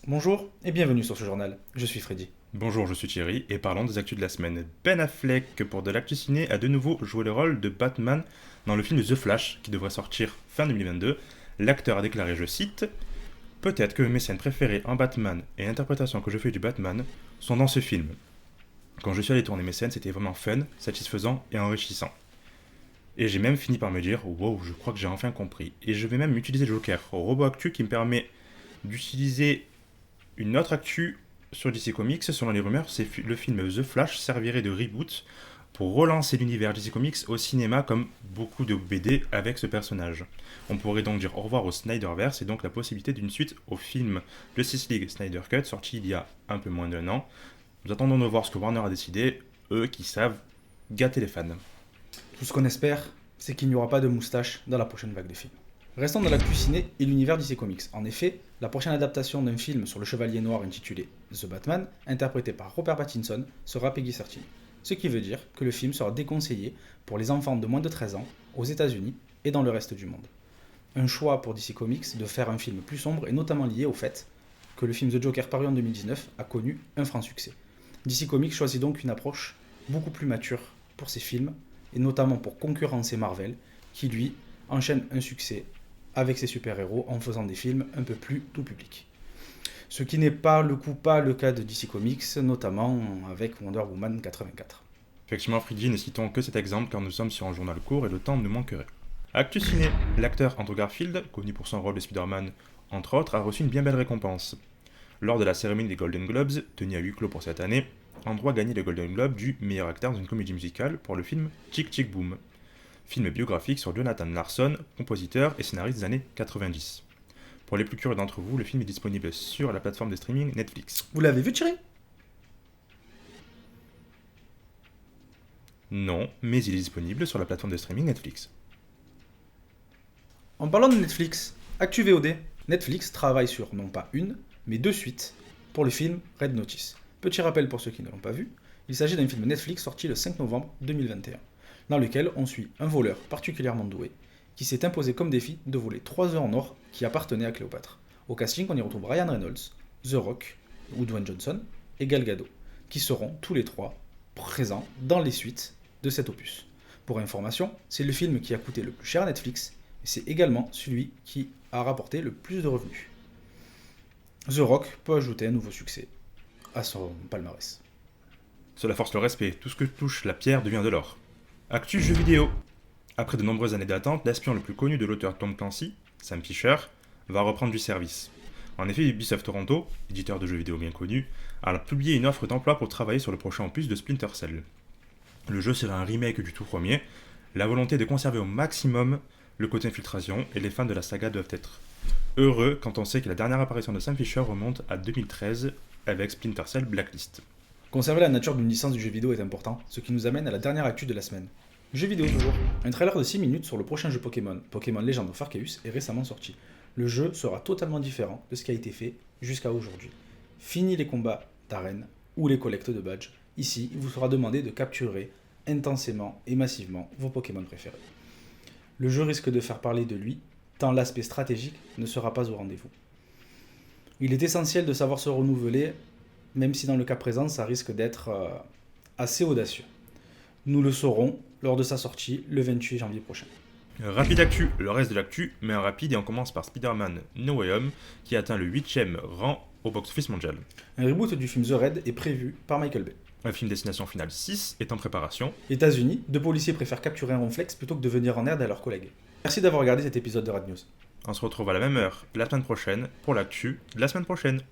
Bonjour et bienvenue sur ce journal, je suis Freddy. Bonjour, je suis Thierry et parlons des actus de la semaine. Ben Affleck, pour de l'actu ciné, a de nouveau joué le rôle de Batman dans le film The Flash qui devrait sortir fin 2022. L'acteur a déclaré, je cite, peut-être que mes scènes préférées en Batman et l'interprétation que je fais du Batman sont dans ce film. Quand je suis allé tourner mes scènes, c'était vraiment fun, satisfaisant et enrichissant. Et j'ai même fini par me dire, wow, je crois que j'ai enfin compris. Et je vais même utiliser Joker, robot actu qui me permet d'utiliser une autre actu sur DC Comics. Selon les rumeurs, le film The Flash servirait de reboot pour relancer l'univers DC Comics au cinéma comme beaucoup de BD avec ce personnage. On pourrait donc dire au revoir au Snyderverse et donc la possibilité d'une suite au film Justice League Snyder Cut sorti il y a un peu moins d'1 an. Nous attendons de voir ce que Warner a décidé, eux qui savent gâter les fans. Tout ce qu'on espère, c'est qu'il n'y aura pas de moustache dans la prochaine vague de films. Restons dans l'actu ciné et l'univers DC Comics. En effet, la prochaine adaptation d'un film sur le Chevalier Noir intitulé The Batman, interprété par Robert Pattinson, sera PG-13. Ce qui veut dire que le film sera déconseillé pour les enfants de moins de 13 ans aux États-Unis et dans le reste du monde. Un choix pour DC Comics de faire un film plus sombre est notamment lié au fait que le film The Joker paru en 2019 a connu un franc succès. DC Comics choisit donc une approche beaucoup plus mature pour ses films, et notamment pour concurrencer Marvel, qui lui enchaîne un succès avec ses super-héros en faisant des films un peu plus tout public. Ce qui n'est pas le cas de DC Comics, notamment avec Wonder Woman 84. Effectivement, Freddy, ne citons que cet exemple car nous sommes sur un journal court et le temps nous manquerait. Actu ciné, l'acteur Andrew Garfield, connu pour son rôle de Spider-Man, entre autres, a reçu une bien belle récompense. Lors de la cérémonie des Golden Globes, tenue à huis clos pour cette année, Andrew a gagné le Golden Globe du meilleur acteur dans une comédie musicale pour le film Tick Tick Boom, film biographique sur Jonathan Larson, compositeur et scénariste des années 90. Pour les plus curieux d'entre vous, le film est disponible sur la plateforme de streaming Netflix. Vous l'avez vu, Thierry ? Non, mais il est disponible sur la plateforme de streaming Netflix. En parlant de Netflix, Actu VOD, Netflix travaille sur non pas une, mais deux suites pour le film Red Notice. Petit rappel pour ceux qui ne l'ont pas vu, il s'agit d'un film Netflix sorti le 5 novembre 2021, dans lequel on suit un voleur particulièrement doué qui s'est imposé comme défi de voler 3 œufs en or qui appartenaient à Cléopâtre. Au casting, on y retrouve Ryan Reynolds, The Rock, Dwayne Johnson et Gal Gadot, qui seront tous les trois présents dans les suites de cet opus. Pour information, c'est le film qui a coûté le plus cher à Netflix, et c'est également celui qui a rapporté le plus de revenus. The Rock peut ajouter un nouveau succès à son palmarès. Cela force le respect, tout ce que touche la pierre devient de l'or. Actu jeux vidéo. Après de nombreuses années d'attente, l'espion le plus connu de l'auteur Tom Clancy, Sam Fisher, va reprendre du service. En effet, Ubisoft Toronto, éditeur de jeux vidéo bien connu, a publié une offre d'emploi pour travailler sur le prochain opus de Splinter Cell. Le jeu sera un remake du tout premier, la volonté de conserver au maximum le côté infiltration, et les fans de la saga doivent être heureux quand on sait que la dernière apparition de Sam Fisher remonte à 2013 avec Splinter Cell Blacklist. Conserver la nature d'une licence du jeu vidéo est important, ce qui nous amène à la dernière actu de la semaine. Jeu vidéo toujours. Un trailer de 6 minutes sur le prochain jeu Pokémon, Pokémon Legend of Arceus, est récemment sorti. Le jeu sera totalement différent de ce qui a été fait jusqu'à aujourd'hui. Fini les combats d'arène ou les collectes de badges. Ici, il vous sera demandé de capturer intensément et massivement vos Pokémon préférés. Le jeu risque de faire parler de lui, tant l'aspect stratégique ne sera pas au rendez-vous. Il est essentiel de savoir se renouveler, même si dans le cas présent, ça risque d'être assez audacieux. Nous le saurons lors de sa sortie le 28 janvier prochain. Rapide actu, le reste de l'actu, mais un rapide et on commence par Spider-Man No Way Home qui atteint le 8ème rang au box-office mondial. Un reboot du film The Raid est prévu par Michael Bay. Un film Destination Finale 6 est en préparation. États-Unis, deux policiers préfèrent capturer un ronflex plutôt que de venir en aide à leurs collègues. Merci d'avoir regardé cet épisode de Rad News. On se retrouve à la même heure la semaine prochaine pour l'actu de la semaine prochaine.